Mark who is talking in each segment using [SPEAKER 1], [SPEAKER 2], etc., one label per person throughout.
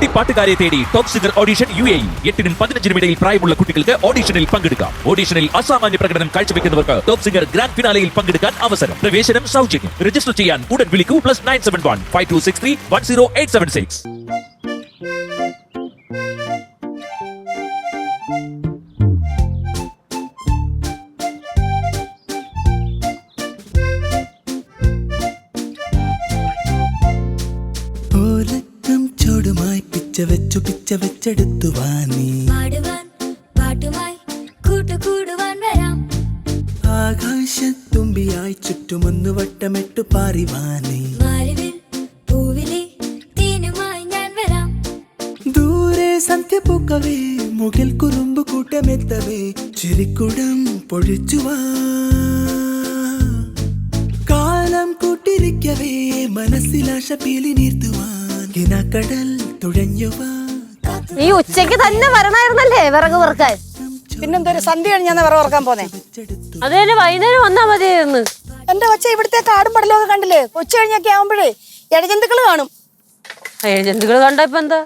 [SPEAKER 1] കുട്ടിപ്പാട്ടുകാരെ തേടി top singer audition UAE 8-നും 15-നും ഇടയിൽ പ്രായമുള്ള കുട്ടികൾക്ക് ഓഡിഷനിൽ പങ്കെടുക്കാം. ഓഡിഷനിൽ അസാമാന്യ പ്രകടനം കാഴ്ചവെക്കുന്നവർക്ക് ടോപ്പ് സിംഗർ ഗ്രാൻഡ് ഫിനാലയിൽ പങ്കെടുക്കാൻ അവസരം. പ്രവേശനം സൗജന്യം. രജിസ്റ്റർ ചെയ്യാൻ ഉടൻ വിളിക്കൂ +971 5263 10876.
[SPEAKER 2] പിച്ച വെച്ചെടുത്തു വാനി ആകാശത്തുമ്പിയായി ചുറ്റുമൊന്നു വട്ടമിട്ടു പാറിവാനി ദൂരെ സന്ധ്യ പൂക്കവേ മുകിൽ കുറുമ്പ് കൂട്ടമെത്തവേ ചിരിക്കുടം പൊഴിച്ചുവാ കാലം കൂട്ടിരിക്കവേ മനസ്സിലാശ പീലി നീർത്തുവാൻ കിനാക്കടൽ തുഴഞ്ഞുവാ.
[SPEAKER 3] ഈ ഉച്ചക്ക് തന്നെ വരണായിരുന്നല്ലേ വിറക് വറുക്കാൻ?
[SPEAKER 4] പിന്നെന്താ സന്ധ്യ കഴിഞ്ഞാ വിറക് വറുക്കാൻ പോന്നെ?
[SPEAKER 3] അത് തന്നെ വൈകുന്നേരം വന്നാ മതിയായിരുന്നു.
[SPEAKER 4] എന്റെ കൊച്ച ഇവിടുത്തെ കാടും പടലൊക്കെ കണ്ടില്ലേ? ഉച്ച കഴിഞ്ഞൊക്കെ ആവുമ്പോഴേ ഇഴജന്തുക്കൾ കാണും.
[SPEAKER 3] ഇഴജന്തുക്കൾ കണ്ട ഇപ്പൊ എന്താ?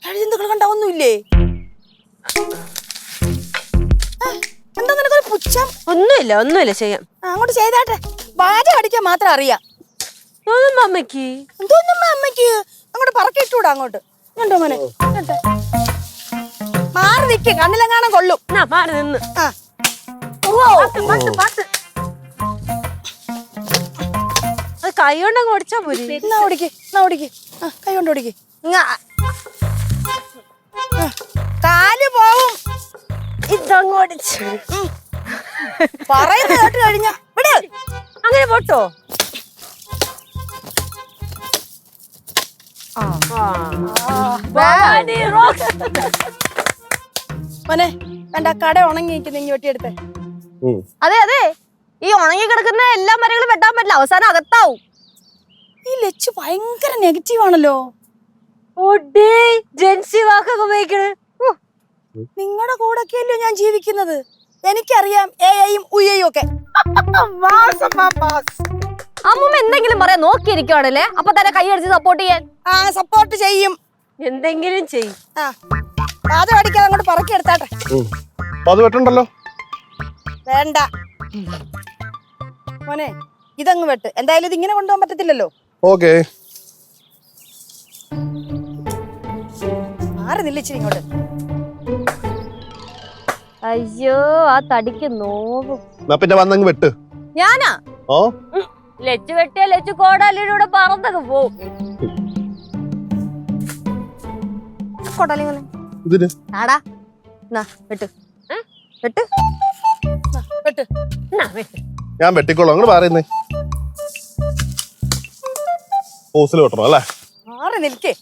[SPEAKER 4] ഇഴജന്തുക്കൾ കണ്ടാവൊന്നുമില്ലേ? എന്താ നിനക്കൊരു പുച്ഛം?
[SPEAKER 3] ഒന്നുമില്ല ചെയ്യാം.
[SPEAKER 4] അങ്ങോട്ട് ചെയ്താട്ടെ. വാചകം അടിക്കാൻ മാത്രം അറിയാം.
[SPEAKER 3] അമ്മയ്ക്ക്
[SPEAKER 4] എന്തോന്നും അമ്മയ്ക്ക് അങ്ങോട്ട് പറക്കിട്ടൂടാ. അങ്ങോട്ട് കണ്ടോ മോനെ, മാറി നിൽക്ക്, കണ്ണിലെങ്ങാനും കൊള്ളും.
[SPEAKER 3] മാറി നിന്ന് കൈ കൊണ്ടങ്ങ് ഓടിച്ചാ പോരി.
[SPEAKER 4] ഓടിക്ക് കൈ കൊണ്ട് ഓടിക്ക്. കാല് പോവും.
[SPEAKER 3] ഇതങ്ങ് ഓടിച്ചു
[SPEAKER 4] പറയുന്നത് കേട്ട് കഴിഞ്ഞ ഇവിടെ
[SPEAKER 3] അങ്ങനെ പോട്ടോ.
[SPEAKER 4] മോനെ എന്റെ കട ഉണങ്ങിയിരിക്കുന്നു, ഇങ്ങി വെട്ടിയെടുത്തേ.
[SPEAKER 3] അതെ ഈ ഉണങ്ങി കിടക്കുന്ന എല്ലാ മരങ്ങളും വെട്ടാൻ പറ്റില്ല, അവസാനം അകത്താവും.
[SPEAKER 4] ഈ ലച്ചു ഭയങ്കര നെഗറ്റീവ് ആണല്ലോ.
[SPEAKER 3] ജെൻസി വാക്കൊക്കെ ഉപയോഗിക്കണേ.
[SPEAKER 4] നിങ്ങളുടെ കൂടെയൊക്കെയല്ലോ ഞാൻ ജീവിക്കുന്നത്. എനിക്കറിയാം എയും ഉയ്യയും ഒക്കെ.
[SPEAKER 3] അമ്മൂമ്മ എന്തെങ്കിലും പറയാൻ നോക്കിയിരിക്കുവാണല്ലേ, അപ്പൊ തന്നെ കൈ അടിച്ച് സപ്പോർട്ട് ചെയ്യാൻ.
[SPEAKER 4] സപ്പോർട്ട് ചെയ്യും,
[SPEAKER 3] എന്തെങ്കിലും ചെയ്യും.
[SPEAKER 4] പാചകം അടിക്കാതെ അങ്ങോട്ട് പറക്കി എടുത്താട്ടെ. വേണ്ട മോനെ, ഇതങ്ങ് വെട്ട്. എന്തായാലും ഇത് ഇങ്ങനെ കൊണ്ടുപോകാൻ പറ്റത്തില്ലല്ലോ. മാറി നില്ലിച്ചിരി ഇങ്ങോട്ട്.
[SPEAKER 3] അയ്യോ ആ തടിക്ക് നോവും.
[SPEAKER 5] പിന്നെ വന്നങ്ങ് വെട്ട്.
[SPEAKER 3] ഞാനാ ലച്ചു വെട്ടിയ ലച്ചു കോടാലിയുടെ പറന്നൊക്കെ പോവും. ആടാ വെട്ട് വെട്ട്
[SPEAKER 4] വെട്ട്.
[SPEAKER 5] ഞാൻ വെട്ടിക്കോളൂ. അങ്ങോട്ട് പറയുന്നേ ഓസിൽ വെട്ടണം അല്ലേ?
[SPEAKER 4] മാറി നിൽക്കേ.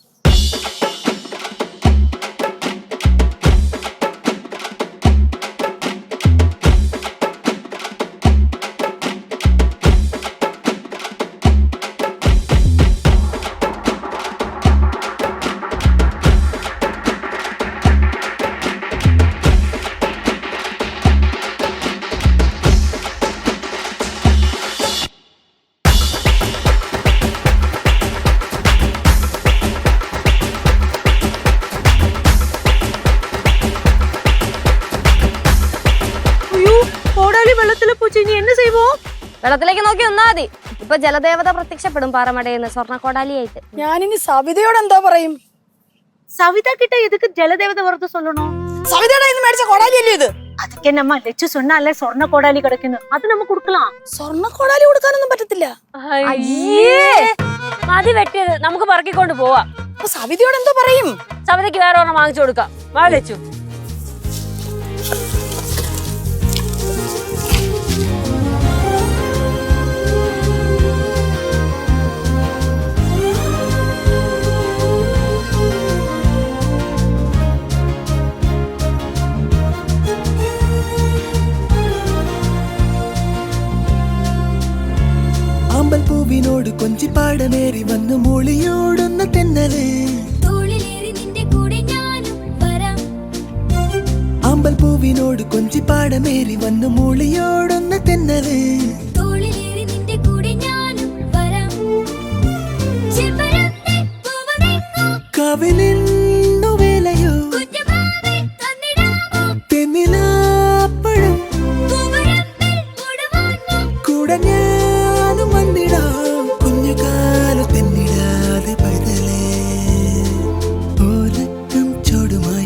[SPEAKER 3] വെള്ളത്തിലേക്ക് നോക്കി നിന്നാ മതി. ഇപ്പൊ ജലദേവത പ്രത്യക്ഷപ്പെടും പാറമടയെന്ന് സ്വർണ്ണക്കോടാലിയായിട്ട്.
[SPEAKER 4] ഞാനിനി സവിതയോട് എന്താ പറയും?
[SPEAKER 6] சவிதா கிட்ட எதுக்கு ஜலதேவதை வரது சொல்லணும்?
[SPEAKER 4] സവിതയുടെ കയ്യിൽ നിന്ന് മേടിച്ച കോടാലിയല്ലേ ഇത്?
[SPEAKER 6] அதுக்கே நம்ம லெச்சு சொன்னாலே சொர்ண கோடாலி கிடைக்குன்னு, அது நம்ம கொடுக்கலாம்.
[SPEAKER 4] സ്വർണ്ണ കോടാലി കൊടുക്കാനൊന്നും പറ്റത്തില്ല.
[SPEAKER 3] മതി വെട്ടിയത്, നമുക്ക് പറക്കിക്കൊണ്ട് പോവാ.
[SPEAKER 4] സവിതയോട് എന്തോ പറയും?
[SPEAKER 3] സവിതയ്ക്ക് വേറെ ഒരെണ്ണം വാങ്ങിച്ചു കൊടുക്കാം. വാ ലച്ചു.
[SPEAKER 2] പൂവിനോട് കൊഞ്ചി പാടമേറി വന്നു മൂളിയോടുന്ന തെന്നല് അമ്പൽ പൂവിനോട് കൊഞ്ചി പാടമേറി വന്നു മൂളിയോടുന്ന തെന്നല് രാവിലെന്നു വേലയോ തെന്നിലാപ്പഴം കൂടെ ഞാനും വന്നിടാം